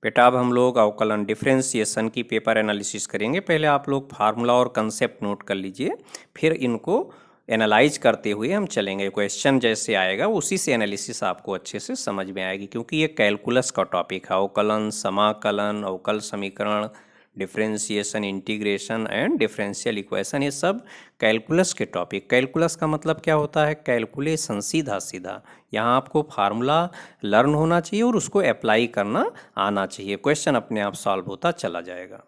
बेटा अब हम लोग अवकलन डिफरेंशिएशन की पेपर एनालिसिस करेंगे। पहले आप लोग फार्मूला और कंसेप्ट नोट कर लीजिए, फिर इनको एनालाइज करते हुए हम चलेंगे। क्वेश्चन जैसे आएगा उसी से एनालिसिस आपको अच्छे से समझ में आएगी, क्योंकि ये कैलकुलस का टॉपिक है। अवकलन, समाकलन, अवकल समीकरण, differentiation, integration and differential equation, ये सब कैलकुलस के टॉपिक। कैलकुलस का मतलब क्या होता है? कैलकुलेशन, सीधा सीधा। यहाँ आपको फार्मूला लर्न होना चाहिए और उसको अप्लाई करना आना चाहिए। क्वेश्चन अपने आप सॉल्व होता चला जाएगा।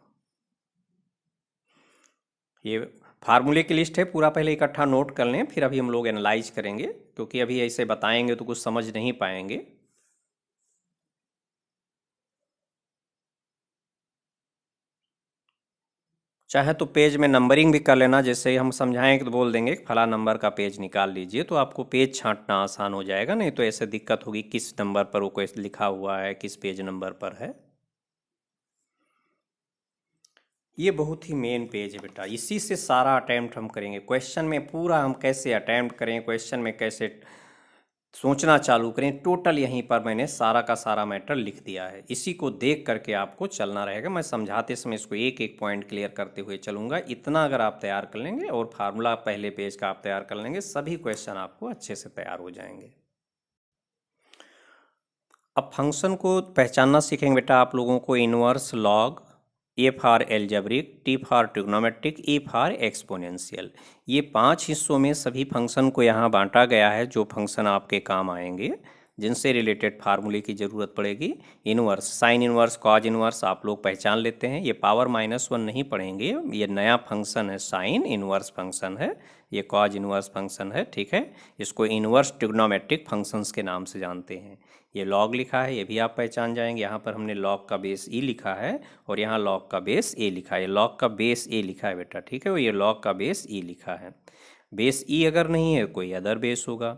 ये फार्मूले की लिस्ट है, पूरा पहले इकट्ठा नोट कर लें, फिर अभी हम लोग एनालाइज करेंगे, क्योंकि अभी ऐसे बताएंगे तो कुछ समझ नहीं पाएंगे। चाहे तो पेज में नंबरिंग भी कर लेना, जैसे हम समझाएं तो बोल देंगे फला नंबर का पेज निकाल लीजिए, तो आपको पेज छांटना आसान हो जाएगा। नहीं तो ऐसे दिक्कत होगी किस नंबर पर वो क्वेश्चन लिखा हुआ है, किस पेज नंबर पर है। ये बहुत ही मेन पेज है बेटा, इसी से सारा अटैम्प्ट हम करेंगे। क्वेश्चन में पूरा हम कैसे अटैम्प्ट करें, क्वेश्चन में कैसे सोचना चालू करें, टोटल यहीं पर मैंने सारा का सारा मैटर लिख दिया है। इसी को देख करके आपको चलना रहेगा। मैं समझाते समय इसको एक एक पॉइंट क्लियर करते हुए चलूँगा। इतना अगर आप तैयार कर लेंगे और फार्मूला पहले पेज का आप तैयार कर लेंगे, सभी क्वेश्चन आपको अच्छे से तैयार हो जाएंगे। अब फंक्शन को पहचानना सीखेंगे बेटा आप लोगों को। Inverse, log, A for algebraic, T for trigonometric, E for exponential, ये 5 हिस्सों में सभी फंक्शन को यहाँ बांटा गया है, जो फंक्शन आपके काम आएंगे, जिनसे रिलेटेड फार्मूले की ज़रूरत पड़ेगी। Inverse, sine inverse, cause inverse आप लोग पहचान लेते हैं। ये पावर -1 नहीं पढ़ेंगे, ये नया फंक्शन है, साइन इनवर्स फंक्शन है, ये कॉज इनवर्स फंक्शन है, ठीक है। इसको इनवर्स ट्रिग्नोमेट्रिक फंक्शंस के नाम से जानते हैं। ये लॉग लिखा है, ये भी आप पहचान जाएंगे। यहाँ पर हमने लॉग का बेस ई लिखा है और यहाँ लॉग का बेस ए लिखा है। लॉग का बेस ए लिखा है बेटा, ठीक है। और ये लॉग का बेस ई लिखा है। बेस ई अगर नहीं है, कोई अदर बेस होगा।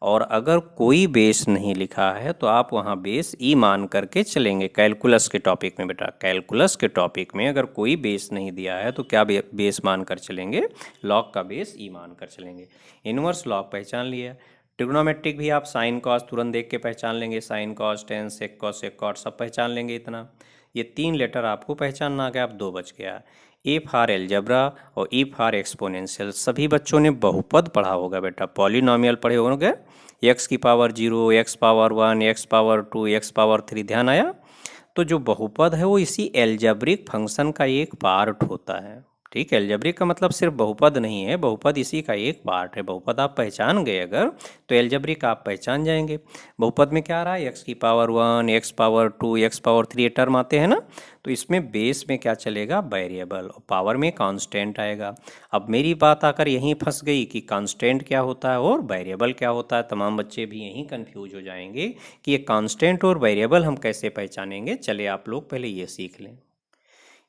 और अगर कोई बेस नहीं लिखा है तो आप वहाँ बेस ई मान करके चलेंगे। कैलकुलस के टॉपिक में बेटा, कैलकुलस के टॉपिक में अगर कोई बेस नहीं दिया है तो क्या बेस मान कर चलेंगे? लॉग का बेस ई मान कर चलेंगे। इनवर्स लॉग पहचान लिया। ट्रिग्नोमेट्रिक भी आप साइन कॉस तुरंत देख के पहचान लेंगे। साइन कॉस, टेन, सेक कॉस, सेक कॉट सब पहचान लेंगे। इतना ये 3 लेटर आपको पहचानना आ गया। अब 2 बच गया, ए फॉर एलजेब्रा और ई फॉर एक्सपोनेंशियल। सभी बच्चों ने बहुपद पढ़ा होगा बेटा, पॉलिनोमियल पढ़े होंगे। एक्स की power 0, x power 1, x power 2, x power 3, ध्यान आया? तो जो बहुपद है वो इसी एल्जेब्रिक फंक्शन का एक पार्ट होता है, ठीक है। एल्जेब्रिक का मतलब सिर्फ बहुपद नहीं है, बहुपद इसी का एक पार्ट है। बहुपद आप पहचान गए अगर, तो एल्जेब्रिक आप पहचान जाएंगे। बहुपद में क्या आ रहा है? एक्स की power 1, x power 2, x power 3, ये टर्म आते हैं ना। तो इसमें बेस में क्या चलेगा? वेरिएबल, और पावर में कांस्टेंट आएगा। अब मेरी बात आकर यहीं फंस गई कि कांस्टेंट क्या होता है और वेरिएबल क्या होता है। तमाम बच्चे भी यहीं कंफ्यूज हो जाएंगे कि ये कांस्टेंट और वेरिएबल हम कैसे पहचानेंगे। चलिए आप लोग पहले ये सीख लें।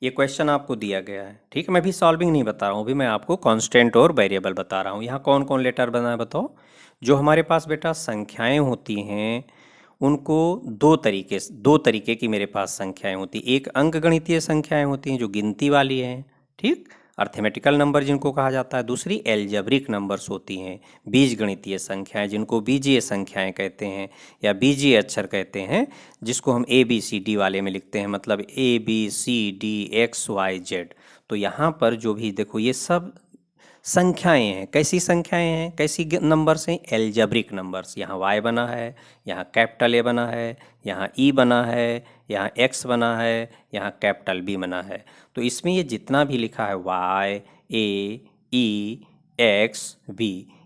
ये क्वेश्चन आपको दिया गया है, ठीक है। मैं भी सॉल्विंग नहीं बता रहा हूँ, अभी मैं आपको कांस्टेंट और वेरिएबल बता रहा हूँ। यहाँ कौन कौन लेटर बना है बताओ? जो हमारे पास बेटा संख्याएं होती हैं उनको दो तरीके की मेरे पास संख्याएं होती। एक अंकगणितीय संख्याएं होती हैं जो गिनती वाली हैं, ठीक, अर्थमेटिकल नंबर जिनको कहा जाता है। दूसरी एल्जेब्रिक नंबर्स होती हैं, बीजगणितीय संख्याएं, जिनको बीजीय संख्याएं कहते हैं या बीजीय अक्षर कहते हैं, जिसको हम ABCD वाले में लिखते हैं, मतलब ABCDXYZ। तो यहाँ पर जो भी देखो ये सब संख्याएं हैं। कैसी संख्याएं हैं, कैसी नंबर्स हैं? Algebraic numbers. यहाँ y बना है, यहाँ कैपिटल A बना है, यहाँ E बना है, यहाँ x बना है, यहाँ कैपिटल B बना है। तो इसमें ये जितना भी लिखा है y, a, e, x, b,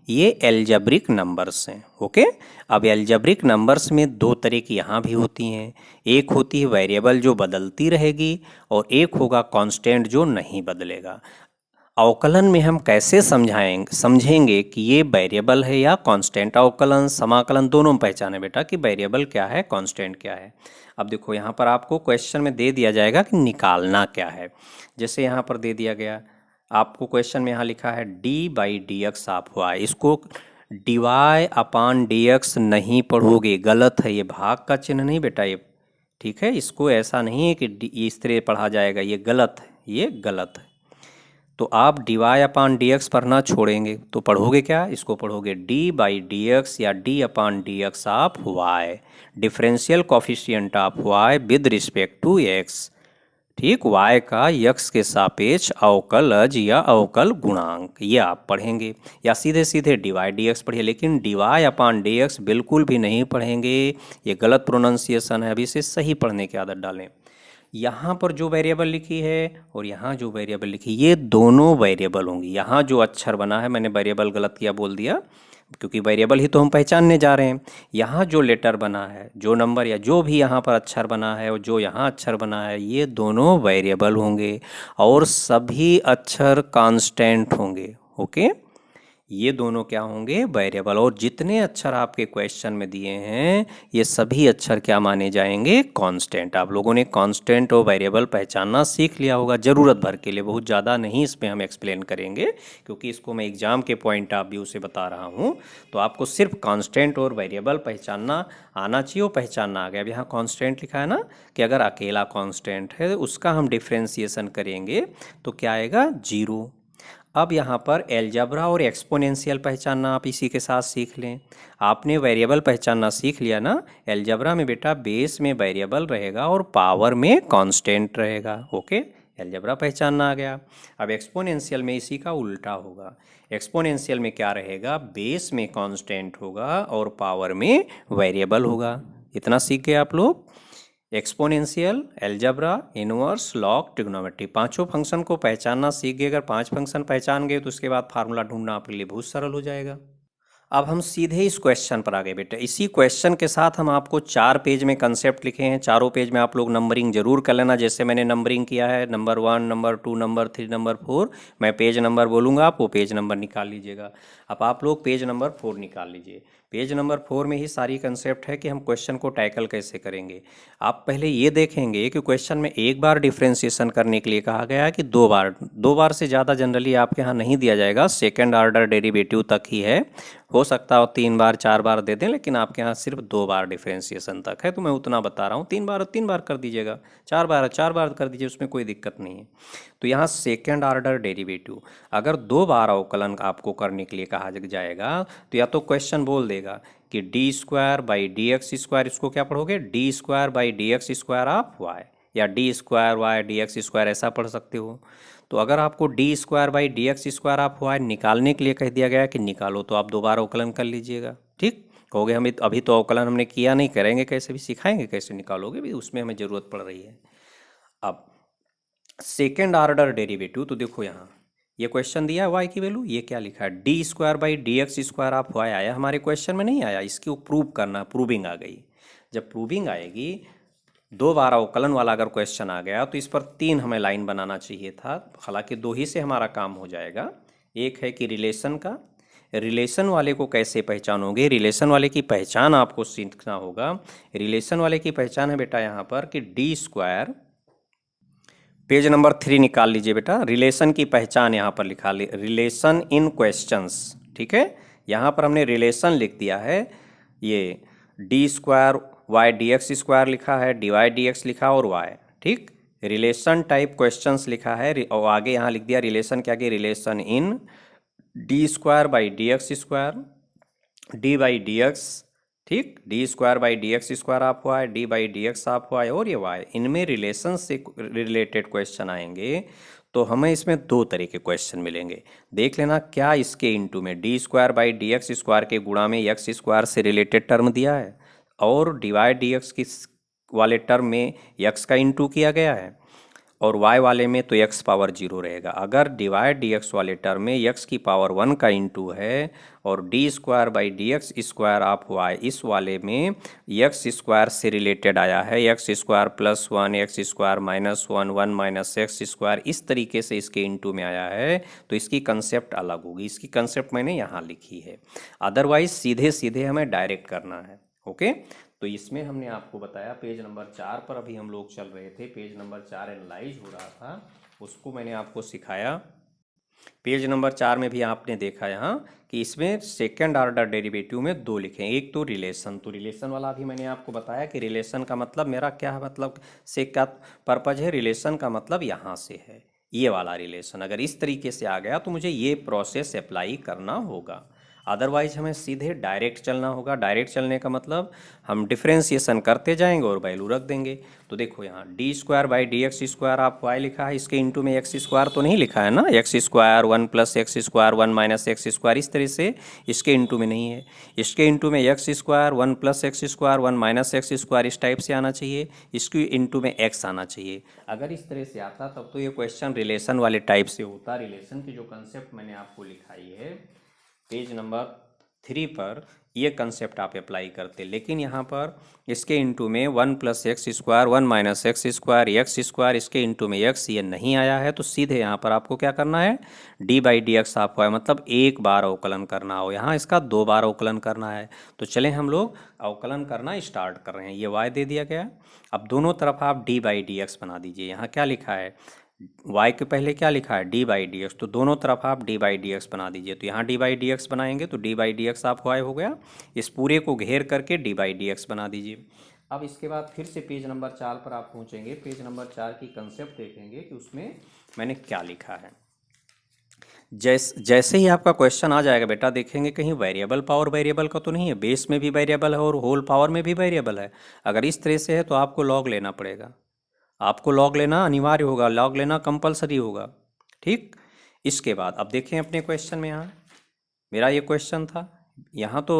ये एल्जेब्रिक नंबर्स हैं, ओके। अब एल्जेब्रिक नंबर्स में 2 तरह की यहाँ भी होती हैं। एक होती है वेरिएबल जो बदलती रहेगी, और एक होगा कांस्टेंट जो नहीं बदलेगा। अवकलन में हम कैसे समझेंगे कि ये वेरिएबल है या कांस्टेंट? अवकलन, समाकलन दोनों में पहचाने बेटा कि वेरिएबल क्या है, कांस्टेंट क्या है। अब देखो यहाँ पर आपको क्वेश्चन में दे दिया जाएगा कि निकालना क्या है। जैसे यहाँ पर दे दिया गया आपको क्वेश्चन में, यहाँ लिखा है d/dx ऑफ y। इसको dy/dx नहीं पढ़ोगे, गलत है। ये भाग का चिन्ह नहीं बेटा, ये ठीक है। इसको ऐसा नहीं है कि इस तरह पढ़ा जाएगा, ये गलत है, ये गलत है। तो आप dy अपान डी एक्स पढ़ना छोड़ेंगे, तो पढ़ोगे क्या, इसको पढ़ोगे d बाई डी एक्स या d upon d x of y, differential coefficient of y with respect to x। ठीक, y का यक्स के सापेक्ष अवकलज या अवकल गुणांक, ये आप पढ़ेंगे, या सीधे सीधे dy dx पढ़िए, लेकिन dy अपान dx बिल्कुल भी नहीं पढ़ेंगे, ये गलत प्रोनाउंसिएशन है, अभी इसे सही पढ़ने की आदत डालें। यहाँ पर जो वेरिएबल लिखी है और यहाँ जो वेरिएबल लिखी, ये दोनों वेरिएबल होंगी। यहाँ जो अक्षर बना है, मैंने वेरिएबल गलत किया बोल दिया, क्योंकि वेरिएबल ही तो हम पहचानने जा रहे हैं। यहाँ जो लेटर बना है, जो नंबर या जो भी यहाँ पर अक्षर बना है और जो यहाँ अक्षर बना है, ये दोनों वेरिएबल होंगे और सभी अक्षर कांस्टेंट होंगे। ओके, ये दोनों क्या होंगे, वेरिएबल। और जितने अक्षर आपके क्वेश्चन में दिए हैं, ये सभी अक्षर क्या माने जाएंगे, कांस्टेंट। आप लोगों ने कांस्टेंट और वेरिएबल पहचानना सीख लिया होगा ज़रूरत भर के लिए, बहुत ज़्यादा नहीं इसमें हम एक्सप्लेन करेंगे, क्योंकि इसको मैं एग्जाम के पॉइंट ऑफ व्यू से बता रहा हूँ। तो आपको सिर्फ कांस्टेंट और वेरिएबल पहचानना आना चाहिए, वो पहचानना आ गया। अब यहाँ कांस्टेंट लिखा है ना, कि अगर अकेला कांस्टेंट है उसका हम डिफ्रेंसिएशन करेंगे तो क्या आएगा, 0। अब यहाँ पर एलजेब्रा और एक्सपोनेंशियल पहचानना आप इसी के साथ सीख लें। आपने वेरिएबल पहचानना सीख लिया ना, एलजेब्रा में बेटा बेस में वेरिएबल रहेगा और पावर में कांस्टेंट रहेगा। ओके, एलजेब्रा पहचानना आ गया। अब एक्सपोनेंशियल में इसी का उल्टा होगा। एक्सपोनेंशियल में क्या रहेगा, बेस में कांस्टेंट होगा और पावर में वेरिएबल होगा। इतना सीख गए आप लोग। Exponential, algebra, inverse, log, trigonometry, पांचों फंक्शन को पहचानना सीख गए। अगर 5 फंक्शन पहचान गए तो उसके बाद फार्मूला ढूंढना आपके लिए बहुत सरल हो जाएगा। अब हम सीधे इस क्वेश्चन पर आ गए बेटा। इसी क्वेश्चन के साथ हम आपको 4 पेज में कंसेप्ट लिखे हैं। चारों पेज में आप लोग नंबरिंग जरूर कर लेना, जैसे मैंने नंबरिंग किया है, नंबर 1, नंबर 2, नंबर 3, नंबर 4। मैं पेज नंबर बोलूँगा, आप वो पेज नंबर निकाल लीजिएगा। अब आप लोग पेज नंबर 4 निकाल लीजिए। पेज नंबर 4 में ही सारी कंसेप्ट है कि हम क्वेश्चन को टैकल कैसे करेंगे। आप पहले ये देखेंगे कि क्वेश्चन में एक बार डिफ्रेंसिएशन करने के लिए कहा गया है कि 2 बार से ज़्यादा जनरली आपके यहाँ नहीं दिया जाएगा, सेकेंड ऑर्डर डेरिवेटिव तक ही है। हो सकता हो 3 बार 4 बार दे दें, लेकिन आपके यहाँ सिर्फ 2 बार डिफ्रेंसिएशन तक है, तो मैं उतना बता रहा हूँ। 3 बार कर दीजिएगा, 4 बार कर दीजिए, उसमें कोई दिक्कत नहीं है। तो यहाँ सेकेंड ऑर्डर डेरिवेटिव अगर 2 बार अवकलन आपको करने के लिए कहा जाएगा, तो या तो क्वेश्चन बोल देगा कि D square by D x square, इसको क्या पढ़ोगे, D square by D x square of Y, या D square Y D x square, ऐसा पढ़ सकते हो। तो अगर आपको D square by D x square of Y निकालने के लिए कह दिया गया कि निकालो, तो आप 2 बार अवकलन कर लीजिएगा। ठीक, कहोगे हम अभी तो अवकलन हमने किया नहीं, करेंगे कैसे, भी सिखाएंगे कैसे निकालोगे, भी उसमें हमें ज़रूरत पड़ रही है। अब सेकेंड ऑर्डर डेरिवेटिव, तो देखो यहाँ ये क्वेश्चन दिया है वाई की वैल्यू, ये क्या लिखा है, d square by D x square of y आया हमारे क्वेश्चन में, नहीं आया, इसकी प्रूव करना, प्रूविंग आ गई। जब प्रूविंग आएगी, 2 बार अवकलन वाला अगर क्वेश्चन आ गया, तो इस पर 3 हमें लाइन बनाना चाहिए था, हालांकि 2 ही से हमारा काम हो जाएगा। एक है कि रिलेशन का, रिलेशन वाले को कैसे पहचानोगे, रिलेशन वाले की पहचान आपको सीखना होगा। रिलेशन वाले की पहचान है बेटा यहाँ पर कि डी स्क्वायर, पेज नंबर 3 निकाल लीजिए बेटा। रिलेशन की पहचान यहाँ पर लिखा ली, रिलेशन इन क्वेश्चंस। ठीक है, यहाँ पर हमने रिलेशन लिख दिया है, ये d square Y D x square लिखा है, डी वाई डी एक्स लिखा और वाई। ठीक, रिलेशन टाइप क्वेश्चंस लिखा है, और आगे यहाँ लिख दिया रिलेशन के आगे, relation in D square by D x square, D by D X. ठीक, D square by D x square of Y, D by D x of Y, और ये वाई, इनमें रिलेशन से रिलेटेड क्वेश्चन आएंगे। तो हमें इसमें 2 तरह के क्वेश्चन मिलेंगे, देख लेना क्या इसके इनटू में D square by D x square के गुणा में एक्स स्क्वायर से रिलेटेड टर्म दिया है, और डिवाइड डी एक्स की वाले टर्म में एक्स का इनटू किया गया है, और y वाले में तो x पावर 0 रहेगा। अगर डिवाइड dx वाले टर्म में x की पावर 1 का इंटू है, और D square by D x square of y इस वाले में x स्क्वायर से रिलेटेड आया है, x square plus 1, x square minus 1, 1 minus x square, इस तरीके से इसके इंटू में आया है, तो इसकी कंसेप्ट अलग होगी। इसकी कंसेप्ट मैंने यहाँ लिखी है, अदरवाइज सीधे सीधे हमें डायरेक्ट करना है। ओके, तो इसमें हमने आपको बताया, पेज नंबर 4 पर अभी हम लोग चल रहे थे, पेज नंबर 4 एनालाइज हो रहा था, उसको मैंने आपको सिखाया। पेज नंबर 4 में भी आपने देखा यहाँ कि इसमें सेकेंड ऑर्डर डेरिवेटिव में 2 लिखे हैं। एक तो रिलेशन, तो रिलेशन वाला भी मैंने आपको बताया कि रिलेशन का मतलब मेरा क्या है, मतलब से क्या पर्पज है, रिलेशन का मतलब यहाँ से है, ये वाला रिलेशन अगर इस तरीके से आ गया तो मुझे ये प्रोसेस अप्लाई करना होगा, अदरवाइज हमें सीधे डायरेक्ट चलना होगा। डायरेक्ट चलने का मतलब हम डिफ्रेंसिएशन करते जाएंगे और वैल्यू रख देंगे। तो देखो यहाँ d square by D x square आप वाई लिखा है, इसके इंटू में एक्स स्क्वायर तो नहीं लिखा है ना, x square one plus x square one minus x square इस तरह से इसके इंटू में नहीं है। इसके इंटू में x square one plus x square one minus x square इस टाइप से आना चाहिए, इसकी इंटू में एक्स आना चाहिए। अगर इस तरह से आता तब तो ये क्वेश्चन रिलेशन वाले टाइप से होता। रिलेशन की जो कंसेप्ट मैंने आपको लिखाई है पेज नंबर 3 पर, ये कंसेप्ट आप अप्लाई करते, लेकिन यहाँ पर इसके इंटू में one plus x square one minus x square इसके इंटू में एक्स ये नहीं आया है, तो सीधे यहाँ पर आपको क्या करना है, डी बाई डी एक्स आपको है, मतलब एक बार अवकलन करना हो, यहाँ इसका 2 बार अवकलन करना है। तो चलें हम लोग अवकलन करना स्टार्ट कर रहे हैं। ये वाई दे दिया गया, अब दोनों तरफ आप डी बाई डी एक्स बना दीजिए। यहाँ क्या लिखा है, y के पहले क्या लिखा है डी बाई डी एक्स, तो दोनों तरफ आप डी बाई डी एक्स बना दीजिए। तो यहाँ डी बाई डी एक्स बनाएंगे तो डी बाई डी एक्स आप y हो गया, इस पूरे को घेर करके डी बाई डी एक्स बना दीजिए। अब इसके बाद फिर से पेज नंबर 4 पर आप पहुँचेंगे, पेज नंबर 4 की कंसेप्ट देखेंगे कि उसमें मैंने क्या लिखा है। जैसे ही आपका क्वेश्चन आ जाएगा बेटा, देखेंगे कहीं वेरिएबल पावर वेरिएबल का तो नहीं है, बेस में भी वेरिएबल है और होल पावर में भी वेरिएबल है। अगर इस तरह से है तो आपको लॉग लेना पड़ेगा, आपको लॉग लेना अनिवार्य होगा, लॉग लेना कंपलसरी होगा, ठीक। इसके बाद अब देखें अपने क्वेश्चन में, यहाँ मेरा ये क्वेश्चन था, यहाँ तो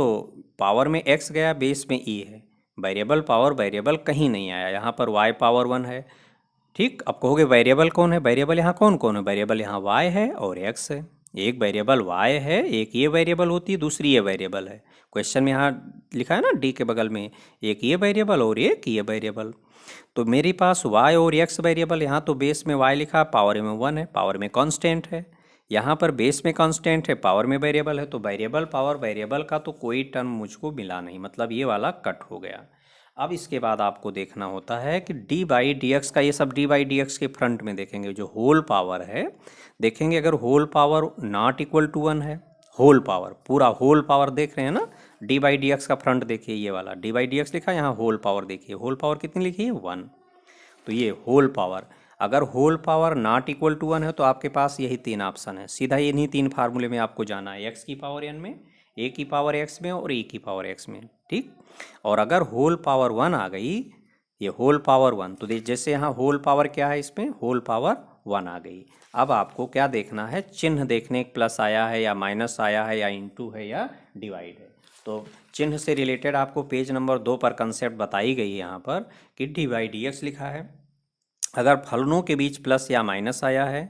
पावर में x गया, बेस में e है, वेरिएबल पावर वेरिएबल कहीं नहीं आया, यहाँ पर y पावर 1 है, ठीक। अब कहोगे वेरिएबल कौन है, वेरिएबल यहाँ कौन कौन है, वेरिएबल यहाँ y है और x है। एक वेरिएबल y है, एक ये वेरिएबल होती है, दूसरी ये वेरिएबल है। क्वेश्चन में यहाँ लिखा है ना डी के बगल में एक ये वेरिएबल और एक ये वेरिएबल। तो मेरे पास y और x वेरिएबल, यहाँ तो बेस में y लिखा, पावर में 1 है, पावर में कांस्टेंट है, यहाँ पर बेस में कांस्टेंट है, पावर में वेरिएबल है, तो वेरिएबल पावर वेरिएबल का तो कोई टर्म मुझको मिला नहीं, मतलब ये वाला कट हो गया। अब इसके बाद आपको देखना होता है कि डी बाई डी एक्स का, ये सब डी बाई डी एक्स के फ्रंट में देखेंगे जो होल पावर है, देखेंगे अगर whole power not equal to 1 है, होल पावर पूरा होल पावर देख रहे हैं ना, डी बाई डी एक्स का फ्रंट देखिए, ये वाला डी बाई डी एक्स लिखा है, यहाँ होल पावर देखिए, होल पावर कितनी लिखी है 1, तो ये होल पावर। अगर whole power not equal to 1 है तो आपके पास यही 3 ऑप्शन है, सीधा इन्हीं 3 फार्मूले में आपको जाना है, एक्स की पावर एन में, ए की पावर एक्स में और ई की पावर एक्स में, ठीक। और अगर होल पावर 1 आ गई, ये होल पावर 1, तो जैसे यहाँ होल पावर क्या है, इसमें होल पावर 1 आ गई। अब आपको क्या देखना है, चिन्ह देखने, प्लस आया है या माइनस आया है या इंटू है या डिवाइड है। तो चिन्ह से रिलेटेड आपको पेज नंबर 2 पर कंसेप्ट बताई गई है यहाँ पर कि डी बाई डी एक्स लिखा है। अगर फलनों के बीच प्लस या माइनस आया है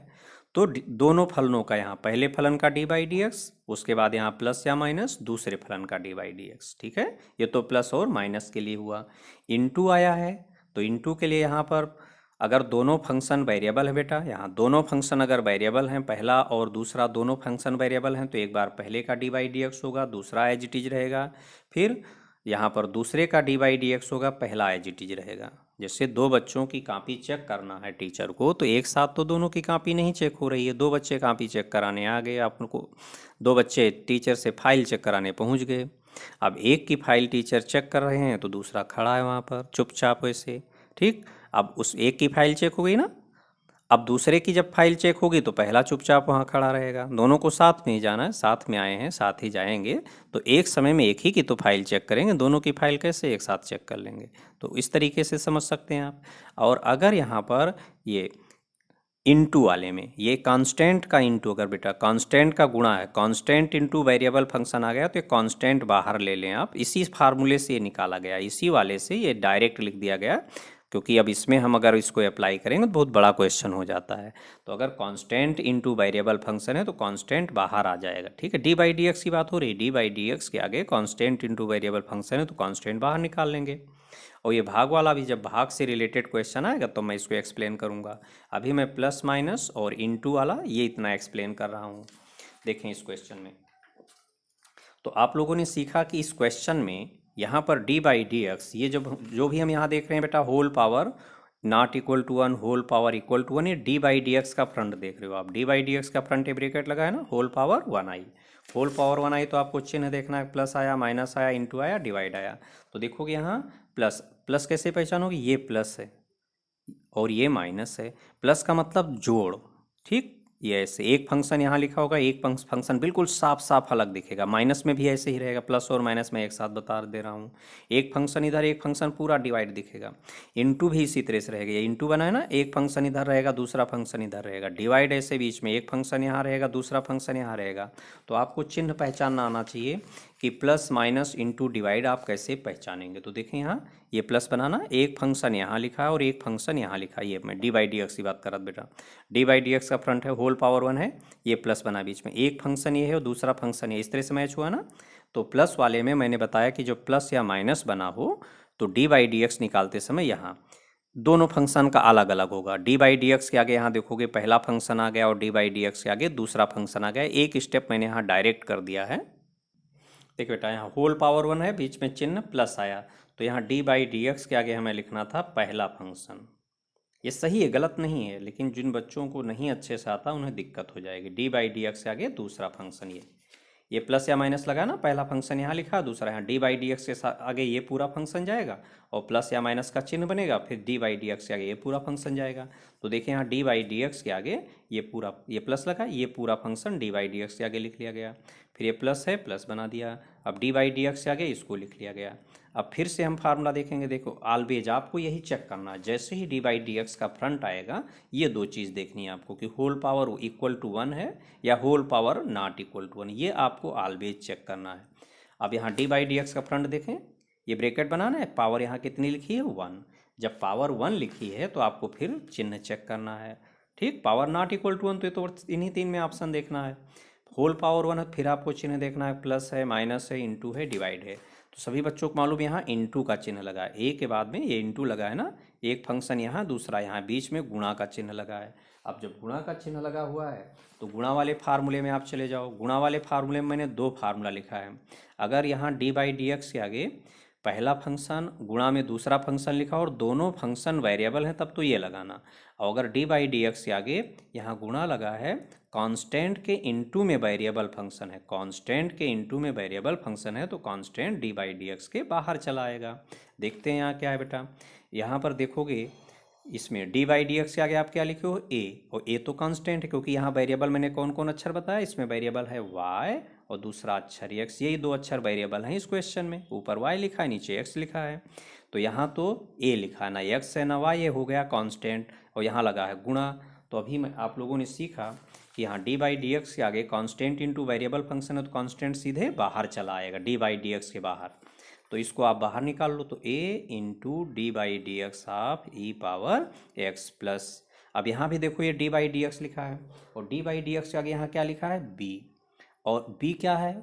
तो दोनों फलनों का, यहाँ पहले फलन का डी बाई डी एक्स, उसके बाद यहाँ प्लस या माइनस दूसरे फलन का डी बाई डी एक्स, ठीक है। ये तो प्लस और माइनस के लिए हुआ। इंटू आया है तो इंटू के लिए यहाँ पर अगर दोनों फंक्शन वेरिएबल है बेटा, यहाँ दोनों फंक्शन अगर वेरिएबल हैं, पहला और दूसरा दोनों फंक्शन वेरिएबल हैं, तो एक बार पहले का डी बाई डी एक्स होगा, दूसरा एज इट इज रहेगा, फिर यहाँ पर दूसरे का डी बाई डी एक्स होगा, पहला एज इट इज रहेगा। जैसे 2 बच्चों की कॉपी चेक करना है टीचर को, तो एक साथ तो दोनों की कॉपी नहीं चेक हो रही है, 2 बच्चे कॉपी चेक कराने आ गए, आपको 2 बच्चे टीचर से फाइल चेक कराने पहुँच गए। अब एक की फाइल टीचर चेक कर रहे हैं तो दूसरा खड़ा है वहाँ पर चुपचाप वैसे, ठीक। अब उस एक की फाइल चेक हो गई ना, अब दूसरे की जब फाइल चेक होगी तो पहला चुपचाप वहाँ खड़ा रहेगा। दोनों को साथ में ही जाना है, साथ में आए हैं साथ ही जाएंगे, तो एक समय में एक ही की तो फाइल चेक करेंगे, दोनों की फाइल कैसे एक साथ चेक कर लेंगे। तो इस तरीके से समझ सकते हैं आप। और अगर यहाँ पर ये इंटू वाले में ये कांस्टेंट का इंटू, अगर बेटा कांस्टेंट का गुणा है, कांस्टेंट इंटू वेरिएबल फंक्शन आ गया तो ये कांस्टेंट बाहर ले लें आप, इसी फार्मूले से ये निकाला गया, इसी वाले से ये डायरेक्ट लिख दिया गया, क्योंकि अब इसमें हम अगर इसको अप्लाई करेंगे तो बहुत बड़ा क्वेश्चन हो जाता है। तो अगर कांस्टेंट इंटू वेरिएबल फंक्शन है तो कांस्टेंट बाहर आ जाएगा, ठीक है। डी बाई डी एक्स की बात हो रही है, डी बाई डी एक्स के आगे कांस्टेंट इंटू वेरिएबल फंक्शन है तो कांस्टेंट बाहर निकाल लेंगे। और ये भाग वाला भी जब भाग से रिलेटेड क्वेश्चन आएगा तो मैं इसको एक्सप्लेन करूँगा। अभी मैं प्लस माइनस और इंटू वाला ये इतना एक्सप्लेन कर रहा हूँ। देखें इस क्वेश्चन में, तो आप लोगों ने सीखा कि इस क्वेश्चन में यहाँ पर डी बाई डी एक्स, ये जो भी हम यहाँ देख रहे हैं बेटा, whole power not equal to 1, whole power equal to 1, ये डी बाई डी एक्स का फ्रंट देख रहे हो आप। डी बाई डी एक्स का फ्रंट ब्रैकेट लगा है ना, whole power 1 i, whole power 1 i, तो आपको चिन्ह देखना है, प्लस आया, माइनस आया, इंटू आया, डिवाइड आया। तो देखोगे यहाँ प्लस, प्लस कैसे पहचानोगे, ये प्लस है और ये माइनस है, प्लस का मतलब जोड़, ठीक, ये ऐसे एक फंक्शन यहाँ लिखा होगा, एक फंक्शन बिल्कुल साफ साफ अलग दिखेगा। माइनस में भी ऐसे ही रहेगा, प्लस और माइनस में एक साथ बता दे रहा हूँ। एक फंक्शन इधर, एक फंक्शन पूरा डिवाइड दिखेगा। इनटू भी इसी तरह से रहेगा, ये इनटू बना है ना, एक फंक्शन इधर रहेगा, दूसरा फंक्शन इधर रहेगा। डिवाइड ऐसे बीच में एक फंक्शन यहाँ रहेगा, दूसरा फंक्शन यहाँ रहेगा। तो आपको चिन्ह पहचानना आना चाहिए कि प्लस माइनस इंटू डिवाइड आप कैसे पहचानेंगे। तो देखें यहाँ ये प्लस बनाना, एक फंक्शन यहाँ लिखा है और एक फंक्शन यहाँ लिखा है। ये मैं डी बाई डी एक्स की बात कर रहा था बेटा, डी बाई डी एक्स का फ्रंट है, होल पावर 1 है, ये प्लस बना बीच में, एक फंक्शन ये है और दूसरा फंक्शन ये, इस तरह से मैच हुआ ना। तो प्लस वाले में मैंने बताया कि जो प्लस या माइनस बना हो तो डी बाई डी एक्स निकालते समय यहाँ दोनों फंक्शन का अलग अलग होगा। डी बाई डी एक्स के आगे यहाँ देखोगे पहला फंक्शन आ गया और डी बाई डी एक्स के आगे दूसरा फंक्शन आ गया। एक स्टेप मैंने यहाँ डायरेक्ट कर दिया है। देखिए बेटा, यहाँ होल पावर 1 है, बीच में चिन्ह प्लस आया, तो यहाँ डी बाई डी एक्स के आगे हमें लिखना था पहला फंक्शन। ये सही है, गलत नहीं है, लेकिन जिन बच्चों को नहीं अच्छे से आता उन्हें दिक्कत हो जाएगी। डी बाई डी एक्स के आगे दूसरा फंक्शन, ये प्लस या माइनस लगा ना, पहला फंक्शन यहाँ लिखा, दूसरा यहाँ डी बाई डी एक्स के आगे ये पूरा फंक्शन जाएगा और प्लस या माइनस का चिन्ह बनेगा, फिर डी बाई डी एक्स के आगे ये पूरा फंक्शन जाएगा। तो देखिए यहाँ डी बाई डी एक्स के आगे ये पूरा, ये प्लस लगा, ये पूरा function D by D x के आगे लिख लिया गया। फिर ये प्लस है, प्लस बना दिया, अब डी बाई डी एक्स के आगे इसको लिख लिया गया। अब फिर से हम फार्मूला देखेंगे। देखो ऑलवेज आपको यही चेक करना है, जैसे ही डी बाई डी एक्स का फ्रंट आएगा ये दो चीज़ देखनी है आपको कि होल पावर इक्वल टू 1 है या whole power not equal to 1, ये आपको ऑलवेज चेक करना है। अब यहाँ डी बाई डी एक्स का फ्रंट देखें, ये ब्रैकेट बनाना है, पावर यहाँ कितनी लिखी है 1। जब पावर 1 लिखी है तो आपको फिर चिन्ह चेक करना है। ठीक, पावर नॉट इक्वल टू 1 तो इन्हीं तीन में ऑप्शन देखना है। होल पावर 1 है, फिर आपको चिन्ह देखना है, प्लस है, माइनस है, इंटू है, डिवाइड है। तो सभी बच्चों को मालूम यहाँ इंटू का चिन्ह लगा है, ए के बाद में ये इंटू लगा है ना, एक फंक्शन यहाँ दूसरा यहाँ, बीच में गुणा का चिन्ह लगा है। अब जब गुणा का चिन्ह लगा हुआ है तो गुणा वाले फार्मूले में आप चले जाओ। गुणा वाले फार्मूले में मैंने दो फार्मूला लिखा है। अगर यहाँ डी बाई डी एक्स के आगे पहला फंक्शन गुणा में दूसरा फंक्शन लिखा और दोनों फंक्शन वेरिएबल हैं तब तो ये लगाना। और अगर डी बाई डी एक्स के आगे यहाँ गुणा लगा है, कांस्टेंट के इनटू में वेरिएबल फंक्शन है, कांस्टेंट के इनटू में वेरिएबल फंक्शन है, तो constant D by D x के बाहर चला आएगा। देखते हैं यहाँ क्या है बेटा, यहाँ पर देखोगे इसमें डी बाई डी एक्स के आगे आप क्या लिखे हो ए, और ए तो कांस्टेंट है क्योंकि यहाँ वेरिएबल मैंने कौन कौन अक्षर बताया, इसमें वेरिएबल है वाई और दूसरा अक्षर एक्स, यही दो अक्षर वेरिएबल हैं इस क्वेश्चन में। ऊपर वाई लिखा है, नीचे एक्स लिखा है, तो यहाँ तो ए लिखा है, ना एक्स है ना वाई, ये हो गया कांस्टेंट, और यहाँ लगा है गुणा। तो अभी आप लोगों ने सीखा कि यहाँ डी बाई डी एक्स के आगे कांस्टेंट इंटू वेरिएबल फंक्शन है तो कांस्टेंट सीधे बाहर चला आएगा डी बाई डी एक्स के बाहर, तो इसको आप बाहर निकाल लो। तो A into D by D x of E power X plus, अब यहाँ भी देखो ये डी बाई डी एक्स लिखा है और डी बाई डी एक्स के आगे यहाँ क्या लिखा है बी, और बी क्या है,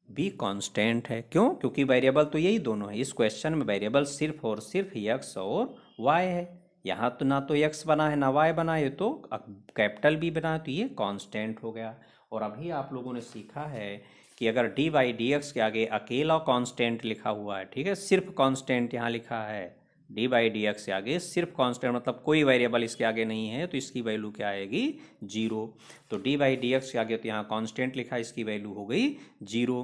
बी कांस्टेंट है। क्यों? क्योंकि वेरिएबल तो यही दोनों है, इस क्वेश्चन में वेरिएबल सिर्फ और सिर्फ एक्स और वाई है। यहाँ तो ना तो एक्स बना है ना वाई बना है, तो कैपिटल बी बना है, तो ये कांस्टेंट हो गया। और अभी आप लोगों ने सीखा है कि अगर डी बाई डी एक्स के आगे अकेला कांस्टेंट लिखा हुआ है, ठीक है, सिर्फ कांस्टेंट यहाँ लिखा है, डी बाई डी एक्स के आगे सिर्फ कांस्टेंट मतलब कोई वेरिएबल इसके आगे नहीं है, तो इसकी वैल्यू क्या आएगी 0। तो डी बाई डी एक्स के आगे तो यहाँ कांस्टेंट लिखा है, इसकी वैल्यू हो गई 0।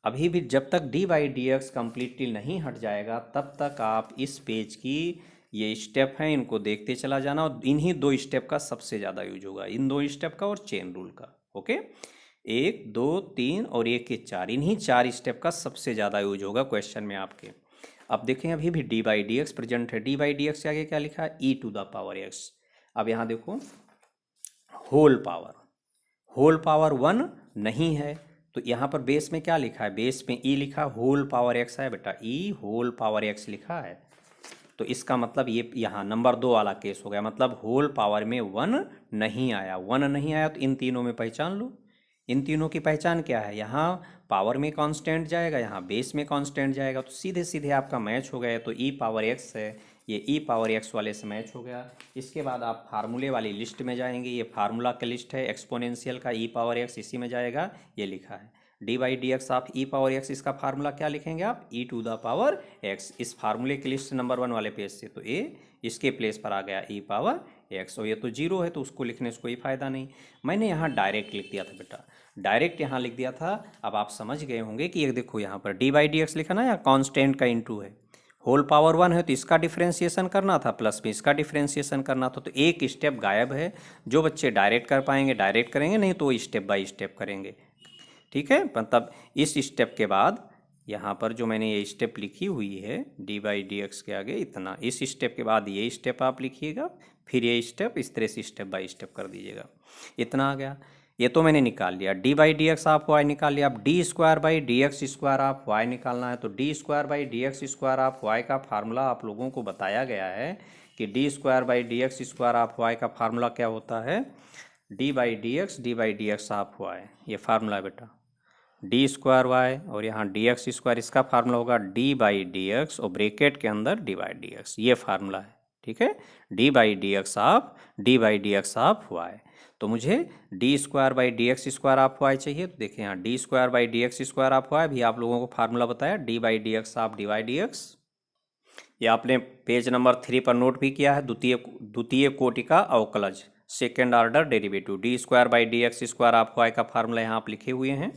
अभी भी जब तक D by D x completely नहीं हट जाएगा तब तक आप इस पेज की ये स्टेप हैं इनको देखते चला जाना, और इन्हीं दो स्टेप का सबसे ज़्यादा यूज होगा, इन दो स्टेप का और चेन रूल का। ओके, 1 2 3 और 1 के 4, इन्हीं 4 स्टेप का सबसे ज़्यादा यूज होगा क्वेश्चन में आपके। अब देखें अभी भी D by D x present है, डी बाई डी एक्स के आगे क्या लिखा है ई टू द पावर एक्स। अब यहाँ देखो होल पावर 1 नहीं है, तो यहाँ पर बेस में क्या लिखा है, बेस में ई लिखा, होल पावर एक्स है बेटा, ई होल पावर एक्स लिखा है, तो इसका मतलब ये यहाँ नंबर 2 वाला केस हो गया, मतलब होल पावर में 1 नहीं आया। 1 नहीं आया तो इन तीनों में पहचान लो, इन तीनों की पहचान क्या है, यहाँ पावर में कांस्टेंट जाएगा, यहाँ बेस में कांस्टेंट जाएगा, तो सीधे सीधे आपका मैच हो गया। तो ई पावर एक्स है, ये ई पावर एक्स वाले से मैच हो गया। इसके बाद आप फार्मूले वाली लिस्ट में जाएंगे, ये फार्मूला का लिस्ट है एक्सपोनेंशियल का, ई पावर एक्स इसी में जाएगा, ये लिखा है d by D x of E power x, इसका फार्मूला क्या लिखेंगे आप ई टू द पावर एक्स, इस फार्मूले की लिस्ट नंबर 1 वाले पेज से, तो ए इसके प्लेस पर आ गया ई पावर एक्स, और ये तो 0 है तो उसको लिखने से कोई फ़ायदा नहीं, मैंने यहाँ डायरेक्ट लिख दिया था बेटा, डायरेक्ट यहाँ लिख दिया था। अब आप समझ गए होंगे कि ये देखो यहाँ पर डी बाई डी एक्स लिखा ना, यहाँ कांस्टेंट का इनटू है, होल पावर 1 है तो इसका डिफरेंशिएशन करना था, प्लस में इसका डिफरेंशिएशन करना था, तो एक स्टेप गायब है। जो बच्चे डायरेक्ट कर पाएंगे डायरेक्ट करेंगे, नहीं तो स्टेप बाय स्टेप करेंगे। ठीक है, मतलब इस स्टेप के बाद यहाँ पर जो मैंने ये स्टेप लिखी हुई है डी बाई डी एक्स के आगे इतना, इस स्टेप के बाद ये स्टेप आप लिखिएगा, फिर ये स्टेप इस तरह से स्टेप बाय स्टेप कर दीजिएगा। इतना आ गया, ये तो मैंने निकाल लिया। डी बाई डी एक्स आप वाई निकाल लिया। अब D square by D x square आप वाई निकालना है, तो d square by D x square आप वाई का फार्मूला आप लोगों को बताया गया है कि D square by D x square आप वाई का फार्मूला क्या होता है, डी बाई डी एक्स आप वाई, ये फार्मूला है बेटा। डी स्क्वायर वाई और यहाँ डी एक्स स्क्वायर, इसका फार्मूला होगा डी बाई डी एक्स और ब्रेकेट के अंदर डी बाई डी एक्स, ये फार्मूला है। ठीक है, d by D x of y. तो मुझे d square by D x square of y चाहिए, तो देखिए यहाँ d square by D x square of y भी आप लोगों को फार्मूला बताया, d by D x of d y D x. ये आपने पेज नंबर 3 पर नोट भी किया है, द्वितीय कोटि का अवकलज, second order derivative, d square by D x square of y का फार्मूला यहाँ आप लिखे हुए हैं।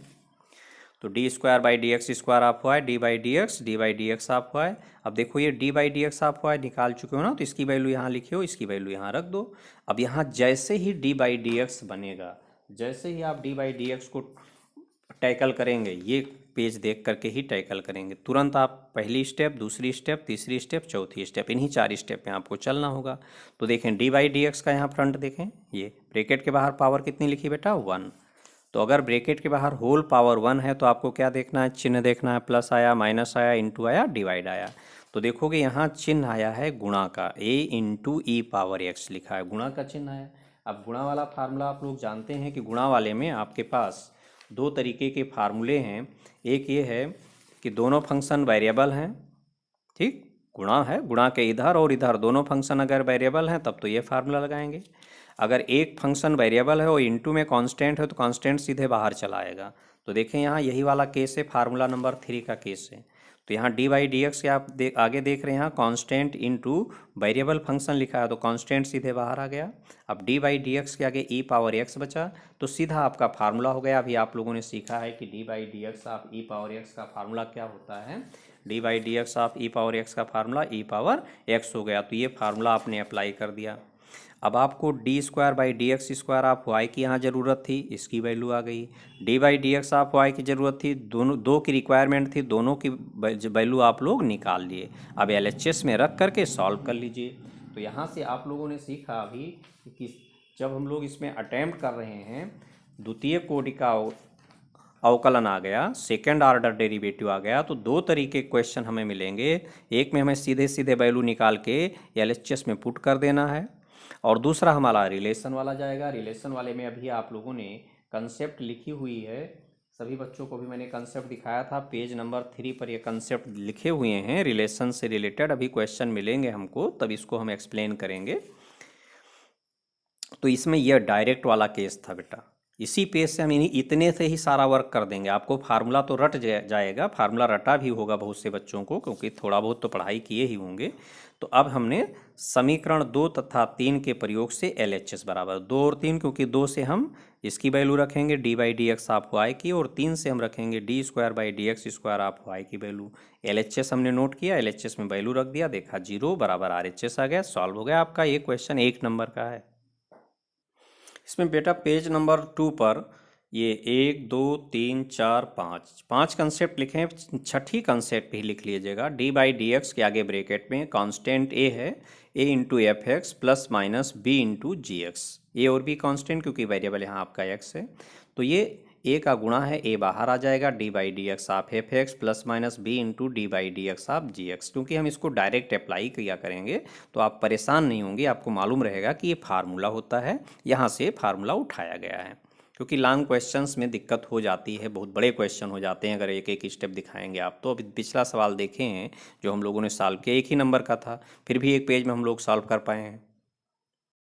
तो d square by D x square of Y, D by D x of y. अब देखो ये d by D x of y निकाल चुके हो ना, तो इसकी वैल्यू यहाँ लिखे हो, इसकी वैल्यू यहाँ रख दो। अब यहाँ जैसे ही डी बाई डी एक्स बनेगा, जैसे ही आप डी बाई डी एक्स को टैकल करेंगे, ये पेज देख करके ही टैकल करेंगे, तुरंत आप पहली स्टेप, दूसरी स्टेप, तीसरी स्टेप, चौथी स्टेप, इन्हीं 4 स्टेप में आपको चलना होगा। तो देखें डी बाई डी एक्स का यहाँ फ्रंट देखें, ये ब्रैकेट के बाहर पावर कितनी लिखी बेटा, 1। तो अगर ब्रैकेट के बाहर होल पावर 1 है तो आपको क्या देखना है, चिन्ह देखना है, प्लस आया, माइनस आया, इंटू आया, डिवाइड आया। तो देखोगे यहाँ चिन्ह आया है गुणा का, a into E power x लिखा है, गुणा का चिन्ह आया। अब गुणा वाला फार्मूला आप लोग जानते हैं कि गुणा वाले में आपके पास 2 तरीके के फार्मूले हैं। एक ये है कि दोनों फंक्शन वेरिएबल हैं, ठीक, गुणा है, गुणा के इधर और इधर दोनों फंक्शन अगर वेरिएबल हैं तब तो ये फार्मूला लगाएंगे। अगर एक फंक्शन वेरिएबल है और इनटू में कांस्टेंट है तो कांस्टेंट सीधे बाहर चला आएगा। तो देखें यहाँ यही वाला केस है, फार्मूला नंबर 3 का केस है। तो यहाँ डी बाई डी एक्स के आप आगे देख रहे हैं, यहाँ कांस्टेंट इनटू वेरिएबल फंक्शन लिखा है तो कांस्टेंट सीधे बाहर आ गया। अब डी बाई डी एक्स के आगे ई पावर एक्स बचा, तो सीधा आपका फार्मूला हो गया। अभी आप लोगों ने सीखा है कि D by D x of E power x का फार्मूला क्या होता है, d by D x of E power x का फार्मूला ई पावर एक्स हो गया। तो ये फार्मूला आपने अप्लाई कर दिया। अब आपको D square by D x square of y की यहाँ ज़रूरत थी, इसकी वैल्यू आ गई। D by D x of y की ज़रूरत थी, दो की रिक्वायरमेंट थी, दोनों की वैल्यू आप लोग निकाल लिए। अब LHS में रख करके सॉल्व कर लीजिए। तो यहाँ से आप लोगों ने सीखा अभी कि जब हम लोग इसमें अटैम्प्ट कर रहे हैं, द्वितीय कोटि का अवकलन आ गया, सेकेंड ऑर्डर डेरिवेटिव आ गया, तो 2 तरीके क्वेश्चन हमें मिलेंगे। एक में हमें सीधे सीधे वैल्यू निकाल के LHS में पुट कर देना है, और दूसरा हमारा रिलेशन वाला जाएगा। रिलेशन वाले में अभी आप लोगों ने कंसेप्ट लिखी हुई है, सभी बच्चों को भी मैंने कंसेप्ट दिखाया था, पेज नंबर 3 पर ये कंसेप्ट लिखे हुए हैं रिलेशन से रिलेटेड। अभी क्वेश्चन मिलेंगे हमको, तब इसको हम एक्सप्लेन करेंगे। तो इसमें यह डायरेक्ट वाला केस था बेटा, इसी पेज से हम इतने से ही सारा वर्क कर देंगे। आपको फार्मूला तो रट जाएगा, फार्मूला रटा भी होगा बहुत से बच्चों को, क्योंकि थोड़ा बहुत तो पढ़ाई किए ही होंगे। तो अब हमने समीकरण 2 तथा 3 के प्रयोग से LHS बराबर 2 और 3, क्योंकि 2 से हम इसकी वैल्यू रखेंगे d by D x of y की, और 3 से हम रखेंगे d square by D x square of y की वैल्यू। LHS हमने नोट किया, LHS में वैल्यू रख दिया, देखा 0 बराबर RHS आ गया, सॉल्व हो गया आपका। ये क्वेश्चन 1 नंबर का है। इसमें बेटा पेज नंबर 2 पर ये 1 2 3 4 5 कंसेप्ट लिखे हैं, छठी कंसेप्ट भी लिख लीजिएगा। डी बाई डी एक्स के आगे ब्रैकेट में कांस्टेंट ए है, A into F x plus minus B into G X, A और बी कांस्टेंट क्योंकि वेरिएबल यहाँ आपका एक्स है। तो ये ए का गुणा है, ए बाहर आ जाएगा, d by D x of f x plus minus B into D by D x of g x. क्योंकि हम इसको डायरेक्ट अप्लाई किया करेंगे तो आप परेशान नहीं होंगे, आपको मालूम रहेगा कि ये फार्मूला होता है, यहाँ से फार्मूला उठाया गया है। क्योंकि लॉन्ग क्वेश्चंस में दिक्कत हो जाती है, बहुत बड़े क्वेश्चन हो जाते हैं अगर एक एक स्टेप दिखाएंगे आप। तो अभी पिछला सवाल देखे हैं जो हम लोगों ने सॉल्व किया, 1 ही नंबर का था, फिर भी एक पेज में हम लोग सॉल्व कर पाए हैं।